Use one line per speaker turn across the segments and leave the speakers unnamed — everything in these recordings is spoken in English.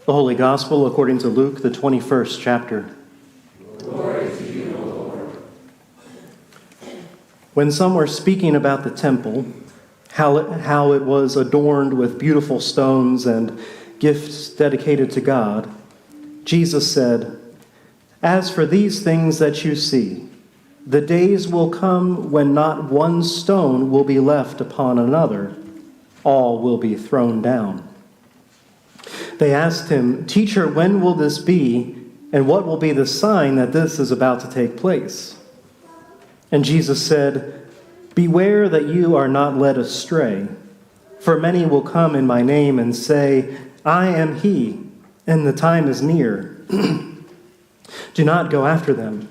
The Holy Gospel according to Luke, the 21st chapter.
Glory to you, O Lord.
When some were speaking about the temple, how it was adorned with beautiful stones and gifts dedicated to God, Jesus said, "As for these things that you see, the days will come when not one stone will be left upon another. All will be thrown down." They asked him, "Teacher, when will this be, and what will be the sign that this is about to take place?" And Jesus said, "Beware that you are not led astray, for many will come in my name and say, 'I am he,' and the time is near. Do not go after them.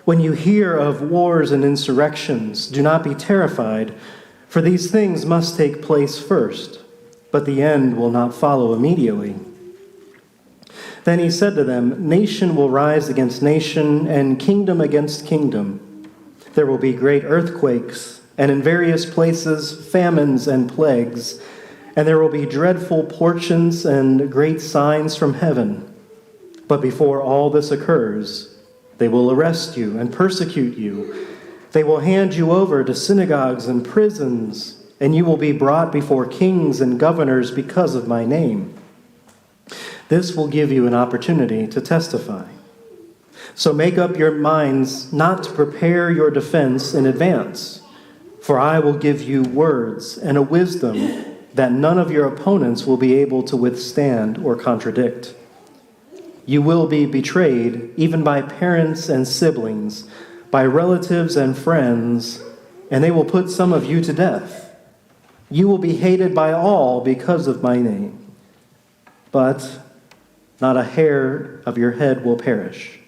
When you hear of wars and insurrections, do not be terrified, for these things must take place first, but the end will not follow immediately." Then he said to them, "Nation will rise against nation, and kingdom against kingdom. There will be great earthquakes, and in various places famines and plagues, and there will be dreadful portents and great signs from heaven. But before all this occurs, they will arrest you and persecute you. They will hand you over to synagogues and prisons, and you will be brought before kings and governors because of my name. This will give you an opportunity to testify. So make up your minds not to prepare your defense in advance, for I will give you words and a wisdom that none of your opponents will be able to withstand or contradict. You will be betrayed even by parents and siblings, by relatives and friends, and they will put some of you to death. You will be hated by all because of my name, but not a hair of your head will perish.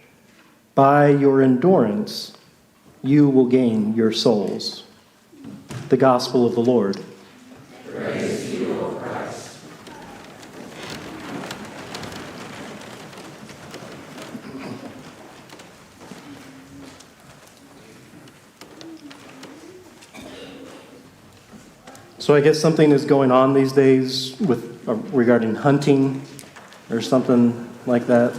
By your endurance, you will gain your souls." The Gospel of the Lord.
Praise to you, O Christ.
So I guess something is going on these days with regarding hunting or something like that.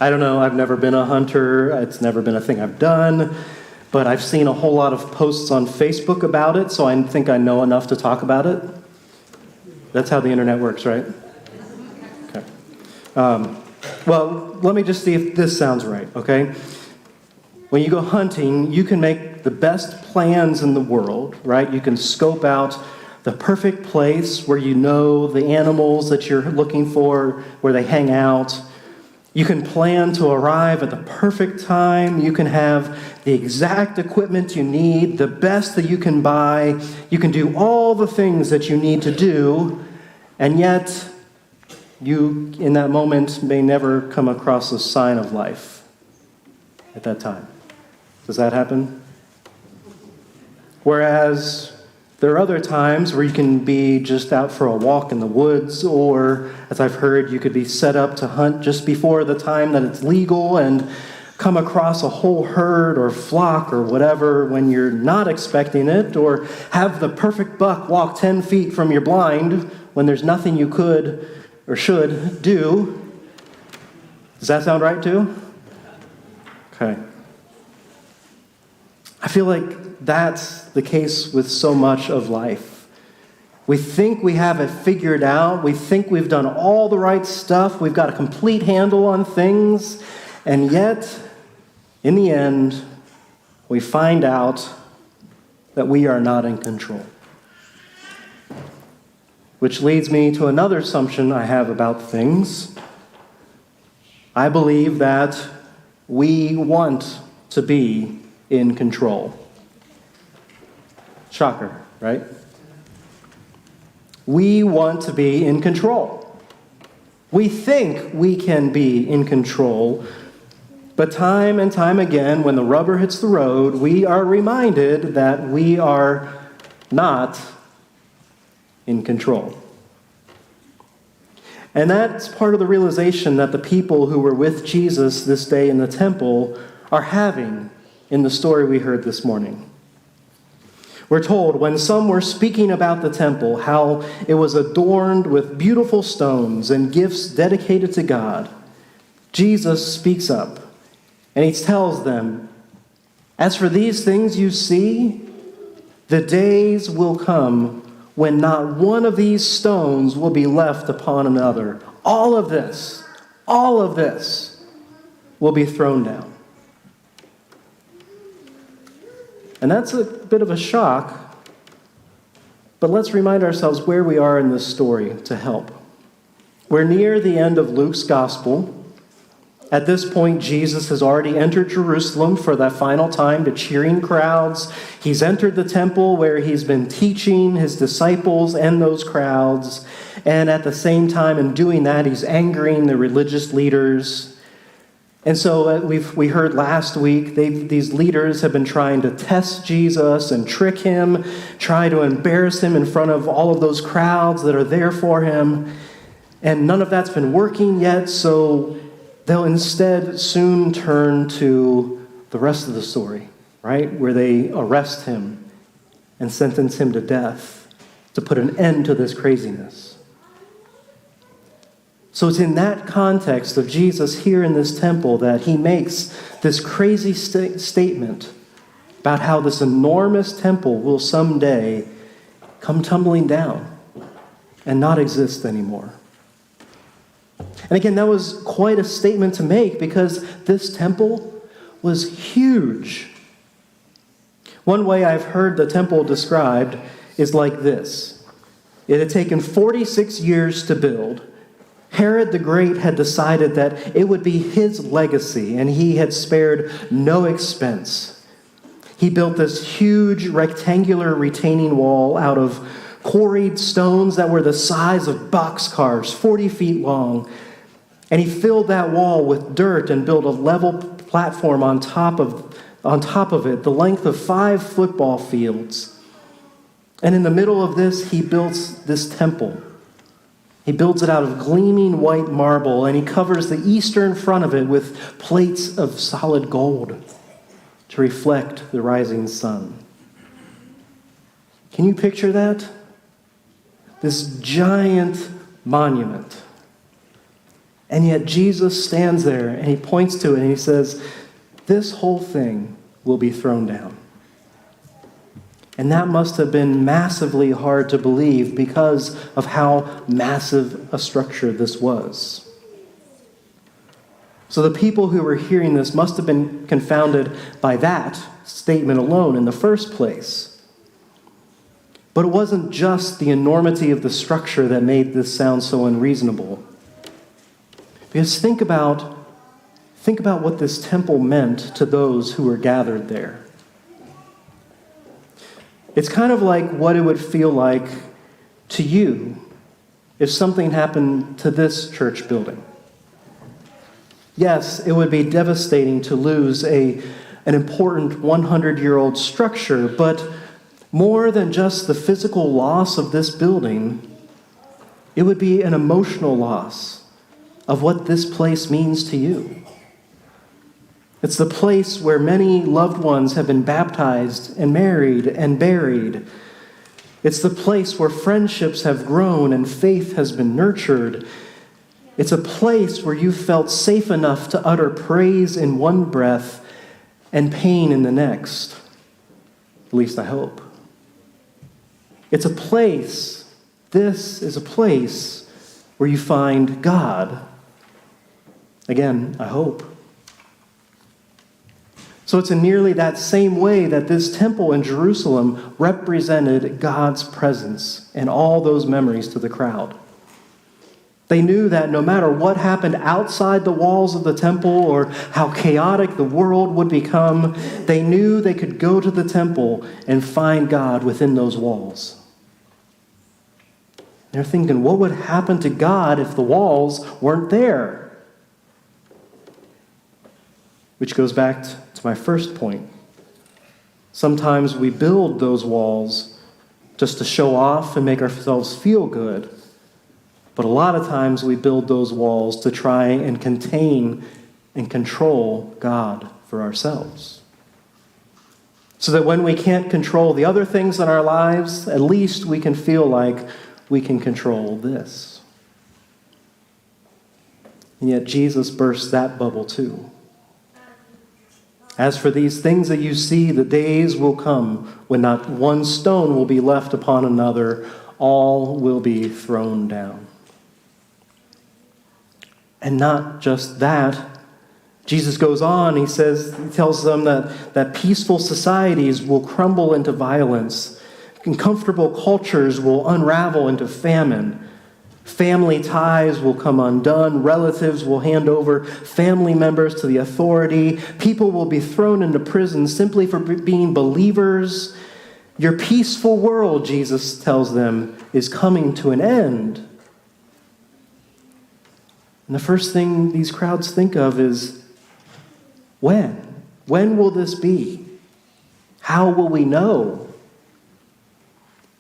I don't know. I've never been a hunter. It's never been a thing I've done. But I've seen a whole lot of posts on Facebook about it, so I think I know enough to talk about it. That's how the internet works, right? Okay. Well, let me just see if this sounds right, okay? When you go hunting, you can make the best plans in the world, right? You can scope out the perfect place where you know the animals that you're looking for, where they hang out. You can plan to arrive at the perfect time. You can have the exact equipment you need, the best that you can buy. You can do all the things that you need to do, and yet you, in that moment, may never come across a sign of life at that time. Does that happen? Whereas there are other times where you can be just out for a walk in the woods, or, as I've heard, you could be set up to hunt just before the time that it's legal and come across a whole herd or flock or whatever when you're not expecting it, or have the perfect buck walk 10 feet from your blind when there's nothing you could or should do. Does that sound right too? Okay. I feel like that's the case with so much of life. We think we have it figured out. We think we've done all the right stuff. We've got a complete handle on things. And yet, in the end, we find out that we are not in control. Which leads me to another assumption I have about things. I believe that we want to be in control. Shocker, right? We want to be in control. We think we can be in control, but time and time again, when the rubber hits the road, we are reminded that we are not in control. And that's part of the realization that the people who were with Jesus this day in the temple are having in the story we heard this morning. We're told when some were speaking about the temple, how it was adorned with beautiful stones and gifts dedicated to God, Jesus speaks up and he tells them, "As for these things you see, the days will come when not one of these stones will be left upon another. All of this will be thrown down." And that's a bit of a shock, but let's remind ourselves where we are in this story to help. We're near the end of Luke's gospel. At this point, Jesus has already entered Jerusalem for that final time to cheering crowds. He's entered the temple where he's been teaching his disciples and those crowds. And at the same time, in doing that, he's angering the religious leaders. And so we heard last week, these leaders have been trying to test Jesus and trick him, try to embarrass him in front of all of those crowds that are there for him. And none of that's been working yet, so they'll instead soon turn to the rest of the story, right? Where they arrest him and sentence him to death to put an end to this craziness. So it's in that context of Jesus here in this temple that he makes this crazy statement about how this enormous temple will someday come tumbling down and not exist anymore. And again, that was quite a statement to make because this temple was huge. One way I've heard the temple described is like this. It had taken 46 years to build. Herod the Great had decided that it would be his legacy, and he had spared no expense. He built this huge rectangular retaining wall out of quarried stones that were the size of boxcars, 40 feet long. And he filled that wall with dirt and built a level platform on top of it, the length of 5 football fields. And in the middle of this, he builds this temple. He builds it out of gleaming white marble, and he covers the eastern front of it with plates of solid gold to reflect the rising sun. Can you picture that? This giant monument. And yet Jesus stands there and he points to it and he says, "This whole thing will be thrown down." And that must have been massively hard to believe because of how massive a structure this was. So the people who were hearing this must have been confounded by that statement alone in the first place. But it wasn't just the enormity of the structure that made this sound so unreasonable. Because think about what this temple meant to those who were gathered there. It's kind of like what it would feel like to you if something happened to this church building. Yes, it would be devastating to lose an important 100-year-old structure, but more than just the physical loss of this building, it would be an emotional loss of what this place means to you. It's the place where many loved ones have been baptized and married and buried. It's the place where friendships have grown and faith has been nurtured. It's a place where you felt safe enough to utter praise in one breath and pain in the next. At least I hope. It's a place, this is a place where you find God. Again, I hope. So it's in nearly that same way that this temple in Jerusalem represented God's presence and all those memories to the crowd. They knew that no matter what happened outside the walls of the temple or how chaotic the world would become, they knew they could go to the temple and find God within those walls. They're thinking, what would happen to God if the walls weren't there? Which goes back to my first point. Sometimes we build those walls just to show off and make ourselves feel good. But a lot of times we build those walls to try and contain and control God for ourselves. So that when we can't control the other things in our lives, at least we can feel like we can control this. And yet Jesus burst that bubble too. As for these things that you see, the days will come when not one stone will be left upon another, all will be thrown down. And not just that, Jesus goes on, he tells them that peaceful societies will crumble into violence, and comfortable cultures will unravel into famine. Family ties will come undone. Relatives will hand over family members to the authority. People will be thrown into prison simply for being believers. Your peaceful world, Jesus tells them, is coming to an end. And the first thing these crowds think of is, when? When will this be? How will we know?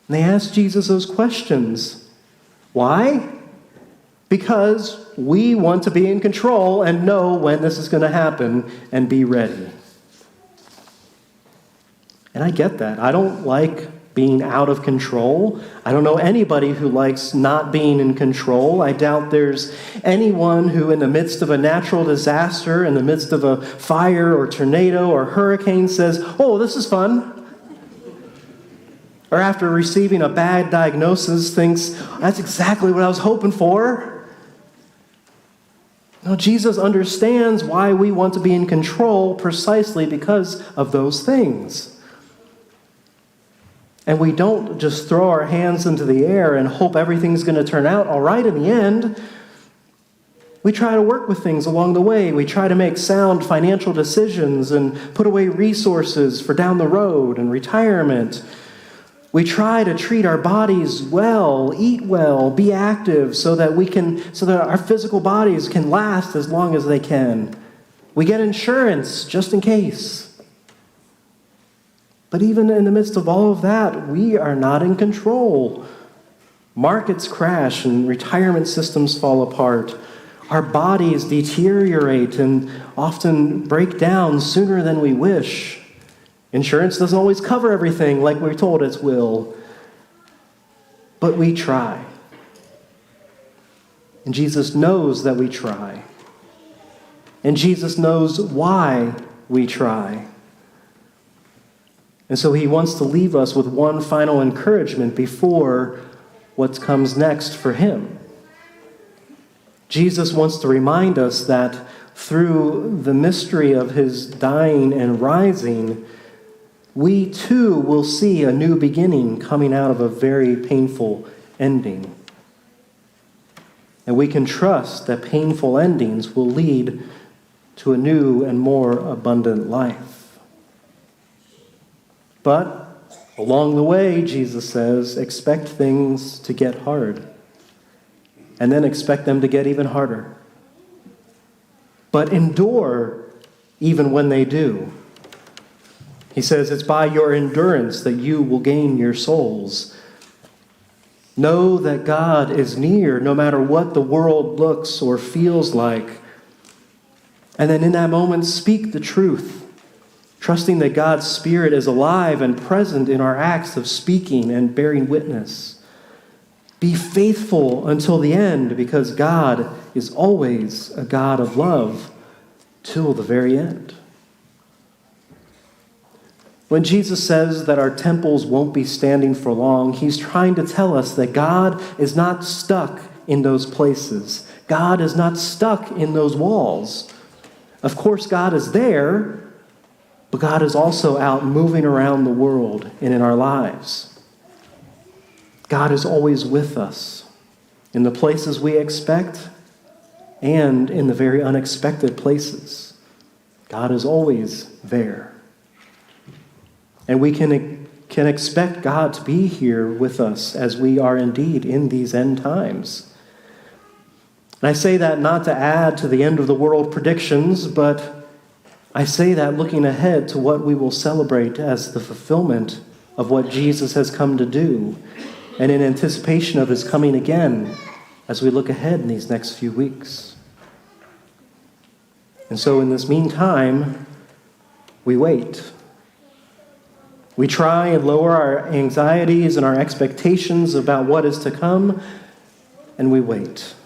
And they ask Jesus those questions. Why? Because we want to be in control and know when this is going to happen and be ready. And I get that. I don't like being out of control. I don't know anybody who likes not being in control. I doubt there's anyone who, in the midst of a natural disaster, in the midst of a fire or tornado or hurricane, says, "Oh, this is fun." Or after receiving a bad diagnosis, thinks, "That's exactly what I was hoping for." No, Jesus understands why we want to be in control precisely because of those things. And we don't just throw our hands into the air and hope everything's going to turn out all right in the end. We try to work with things along the way. We try to make sound financial decisions and put away resources for down the road and retirement. We try to treat our bodies well, eat well, be active so that our physical bodies can last as long as they can. We get insurance just in case. But even in the midst of all of that, we are not in control. Markets crash and retirement systems fall apart. Our bodies deteriorate and often break down sooner than we wish. Insurance doesn't always cover everything like we're told it will. But we try. And Jesus knows that we try. And Jesus knows why we try. And so he wants to leave us with one final encouragement before what comes next for him. Jesus wants to remind us that through the mystery of his dying and rising, we too will see a new beginning coming out of a very painful ending. And we can trust that painful endings will lead to a new and more abundant life. But along the way, Jesus says, expect things to get hard. And then expect them to get even harder. But endure even when they do. He says, it's by your endurance that you will gain your souls. Know that God is near no matter what the world looks or feels like. And then in that moment, speak the truth. Trusting that God's Spirit is alive and present in our acts of speaking and bearing witness. Be faithful until the end, because God is always a God of love till the very end. When Jesus says that our temples won't be standing for long, he's trying to tell us that God is not stuck in those places. God is not stuck in those walls. Of course, God is there, but God is also out moving around the world and in our lives. God is always with us in the places we expect and in the very unexpected places. God is always there. And we can expect God to be here with us as we are indeed in these end times. And I say that not to add to the end of the world predictions, but I say that looking ahead to what we will celebrate as the fulfillment of what Jesus has come to do, and in anticipation of his coming again as we look ahead in these next few weeks. And so in this meantime, we wait. We try and lower our anxieties and our expectations about what is to come, and we wait.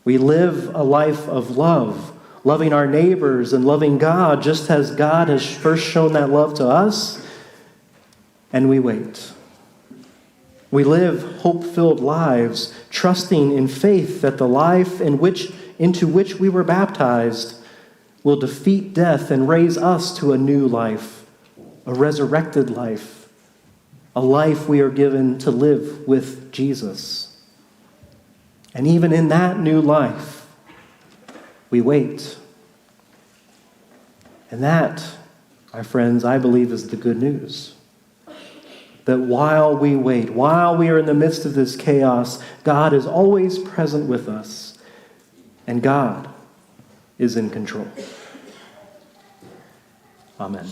We live a life of love, loving our neighbors and loving God just as God has first shown that love to us, and we wait. We live hope-filled lives, trusting in faith that the life into which we were baptized will defeat death and raise us to a new life, a resurrected life, a life we are given to live with Jesus. And even in that new life, we wait. And that, my friends, I believe is the good news. That while we wait, while we are in the midst of this chaos, God is always present with us, and God is in control. Amen.